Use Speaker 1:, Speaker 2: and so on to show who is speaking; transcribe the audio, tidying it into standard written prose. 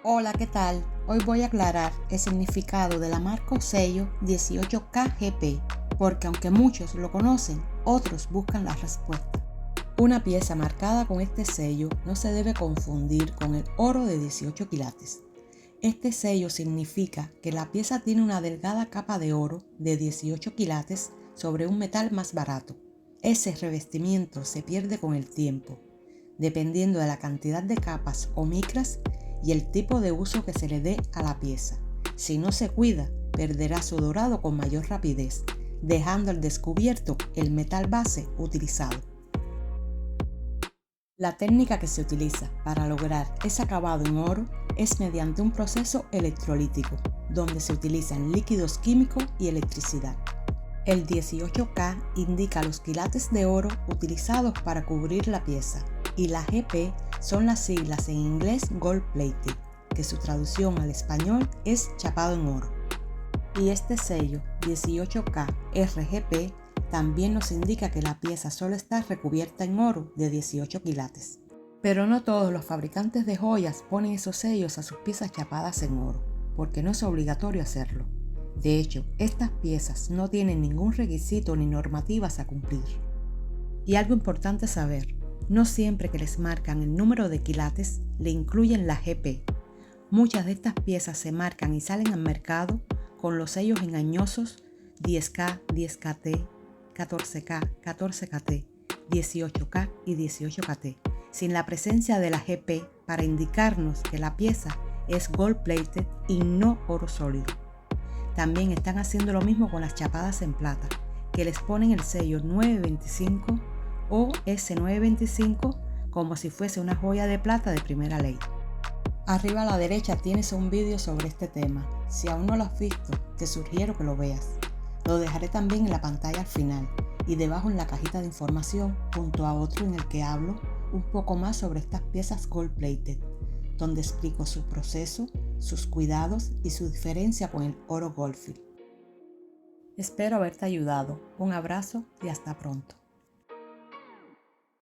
Speaker 1: Hola, ¿qué tal? Hoy voy a aclarar el significado de la marca o sello 18KGP, porque aunque muchos lo conocen, otros buscan la respuesta. Una pieza marcada con este sello no se debe confundir con el oro de 18 quilates. Este sello significa que la pieza tiene una delgada capa de oro de 18 quilates sobre un metal más barato. Ese revestimiento se pierde con el tiempo, dependiendo de la cantidad de capas o micras y el tipo de uso que se le dé a la pieza. Si no se cuida, perderá su dorado con mayor rapidez, dejando al descubierto el metal base utilizado. La técnica que se utiliza para lograr ese acabado en oro es mediante un proceso electrolítico, donde se utilizan líquidos químicos y electricidad. El 18K indica los quilates de oro utilizados para cubrir la pieza, y la GP son las siglas en inglés Gold Plated, que su traducción al español es chapado en oro. Y este sello 18K RGP también nos indica que la pieza solo está recubierta en oro de 18 quilates. Pero no todos los fabricantes de joyas ponen esos sellos a sus piezas chapadas en oro, porque no es obligatorio hacerlo. De hecho, estas piezas no tienen ningún requisito ni normativas a cumplir. Y algo importante saber, no siempre que les marcan el número de quilates le incluyen la GP. Muchas de estas piezas se marcan y salen al mercado con los sellos engañosos 10K, 10KT, 14K, 14KT, 18K y 18KT, sin la presencia de la GP para indicarnos que la pieza es gold plated y no oro sólido. También están haciendo lo mismo con las chapadas en plata, que les ponen el sello 925 o S925 como si fuese una joya de plata de primera ley. Arriba a la derecha tienes un vídeo sobre este tema. Si aún no lo has visto, te sugiero que lo veas. Lo dejaré también en la pantalla al final y debajo en la cajita de información junto a otro en el que hablo un poco más sobre estas piezas gold plated, donde explico su proceso, sus cuidados y su diferencia con el oro Goldfield. Espero haberte ayudado. Un abrazo y hasta pronto.